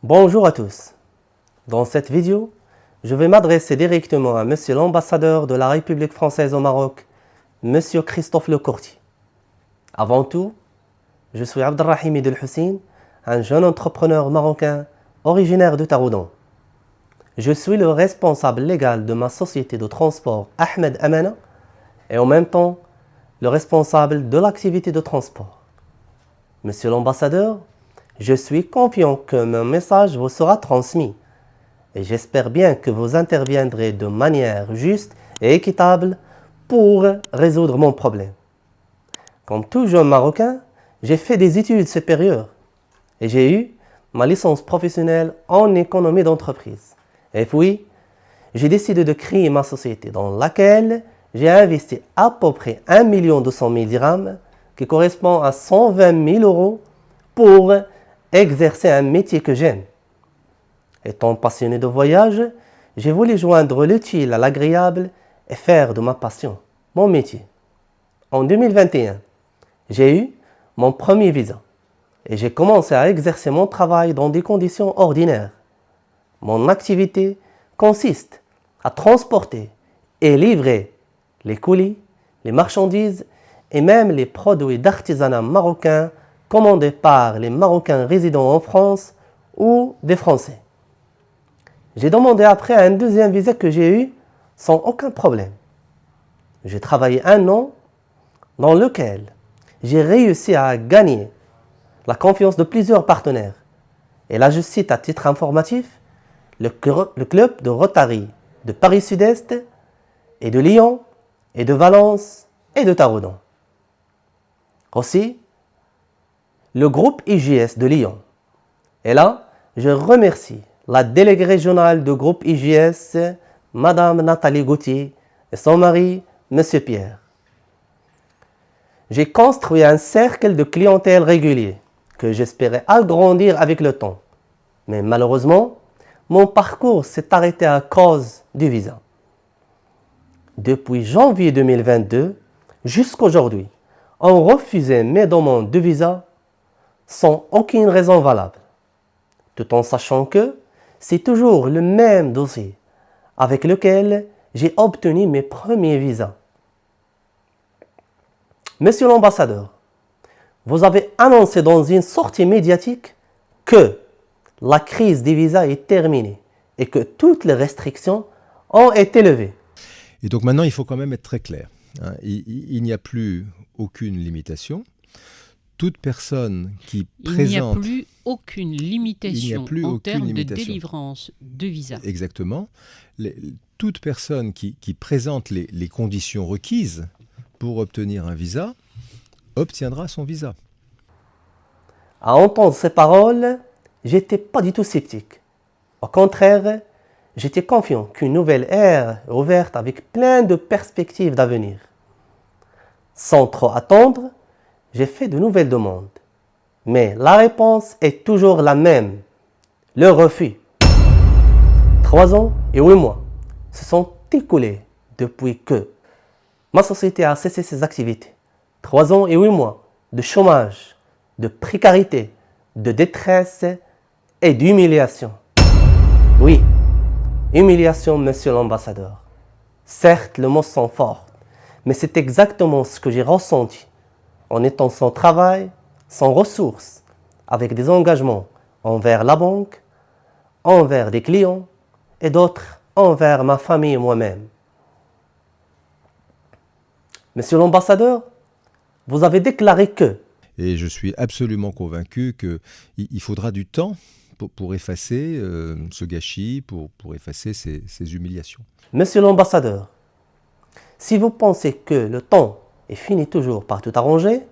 Bonjour à tous. Dans cette vidéo, je vais m'adresser directement à Monsieur l'ambassadeur de la République française au Maroc, Monsieur Christophe Lecourtier. Avant tout, je suis Abdelrahim Idel Hussein, un jeune entrepreneur marocain originaire de Taroudan. Je suis le responsable légal de ma société de transport Ahmed Amana et en même temps le responsable de l'activité de transport. Monsieur l'ambassadeur, je suis confiant que mon message vous sera transmis et j'espère bien que vous interviendrez de manière juste et équitable pour résoudre mon problème. Comme tout jeune Marocain, j'ai fait des études supérieures et j'ai eu ma licence professionnelle en économie d'entreprise. Et puis, j'ai décidé de créer ma société dans laquelle j'ai investi à peu près 1 200 000 dirhams qui correspond à 120 000 euros pour exercer un métier que j'aime. Étant passionné de voyage, j'ai voulu joindre l'utile à l'agréable et faire de ma passion mon métier. En 2021, j'ai eu mon premier visa et j'ai commencé à exercer mon travail dans des conditions ordinaires. Mon activité consiste à transporter et livrer les colis, les marchandises et même les produits d'artisanat marocain commandés par les Marocains résidant en France ou des Français. J'ai demandé après un deuxième visa que j'ai eu sans aucun problème. J'ai travaillé 1 an dans lequel j'ai réussi à gagner la confiance de plusieurs partenaires. Et là, je cite à titre informatif le club de Rotary de Paris Sud-Est et de Lyon et de Valence et de Taroudan. Aussi, le groupe IJS de Lyon. Et là, je remercie la déléguée régionale du groupe IJS, Madame Nathalie Gauthier, et son mari, Monsieur Pierre. J'ai construit un cercle de clientèle régulier que j'espérais agrandir avec le temps. Mais malheureusement, mon parcours s'est arrêté à cause du visa. Depuis janvier 2022 jusqu'à aujourd'hui, on refusait mes demandes de visa sans aucune raison valable, tout en sachant que c'est toujours le même dossier avec lequel j'ai obtenu mes premiers visas. Monsieur l'ambassadeur, vous avez annoncé dans une sortie médiatique que la crise des visas est terminée et que toutes les restrictions ont été levées. Et donc maintenant, il faut quand même être très clair. Il n'y a plus aucune limitation. Toute personne qui présente... Il n'y a plus aucune limitation en termes de délivrance de visa. Exactement. Toute personne qui présente les conditions requises pour obtenir un visa obtiendra son visa. À entendre ces paroles, j'étais pas du tout sceptique. Au contraire, j'étais confiant qu'une nouvelle ère est ouverte avec plein de perspectives d'avenir. Sans trop attendre, j'ai fait de nouvelles demandes. Mais la réponse est toujours la même. Le refus. 3 ans et 8 mois se sont écoulés depuis que ma société a cessé ses activités. 3 ans et 8 mois de chômage, de précarité, de détresse et d'humiliation. Oui, humiliation, monsieur l'ambassadeur. Certes, le mot sent fort, mais c'est exactement ce que j'ai ressenti en étant sans travail, sans ressources, avec des engagements envers la banque, envers des clients et d'autres envers ma famille et moi-même. Monsieur l'ambassadeur, vous avez déclaré que... Et je suis absolument convaincu qu'il faudra du temps pour effacer ce gâchis, pour effacer ces humiliations. Monsieur l'ambassadeur, si vous pensez que le temps est fini toujours par tout arranger,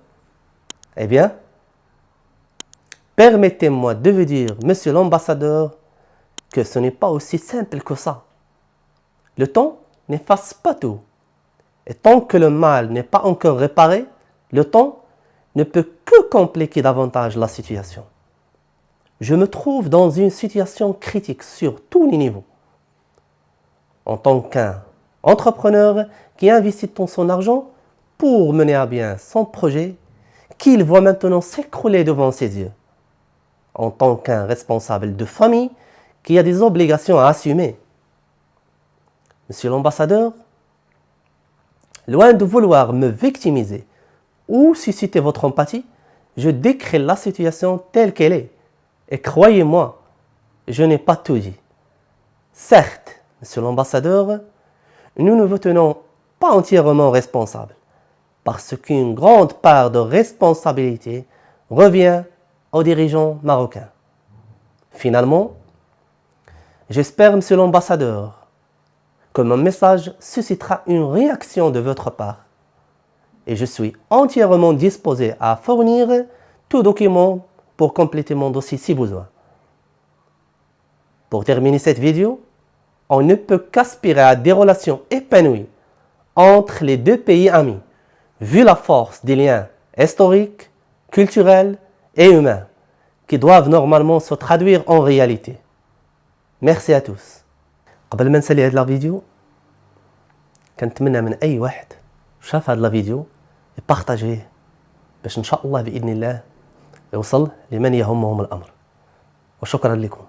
eh bien, permettez-moi de vous dire, monsieur l'ambassadeur, que ce n'est pas aussi simple que ça. Le temps n'efface pas tout. Et tant que le mal n'est pas encore réparé, le temps ne peut que compliquer davantage la situation. Je me trouve dans une situation critique sur tous les niveaux. En tant qu'entrepreneur qui investit tout son argent pour mener à bien son projet, qu'il voit maintenant s'écrouler devant ses yeux. en tant qu'un responsable de famille qui a des obligations à assumer. Monsieur l'ambassadeur, loin de vouloir me victimiser ou susciter votre empathie, je décris la situation telle qu'elle est. Et croyez-moi, je n'ai pas tout dit. Certes, monsieur l'ambassadeur, nous ne vous tenons pas entièrement responsables, parce qu'une grande part de responsabilité revient aux dirigeants marocains. Finalement, j'espère, monsieur l'ambassadeur, que mon message suscitera une réaction de votre part. Et je suis entièrement disposé à fournir tout document pour compléter mon dossier si besoin. Pour terminer cette vidéo, on ne peut qu'aspirer à des relations épanouies entre les deux pays amis, vu la force des liens historiques, culturels et humains qui doivent normalement se traduire en réalité. Merci à tous. قبل ما نسالي هاد لا فيديو كنتمنى من اي واحد شاف هاد لا فيديو يبارطاجيه باش ان شاء الله باذن الله يوصل لمن يهمهم الامر. وشكرا لكم.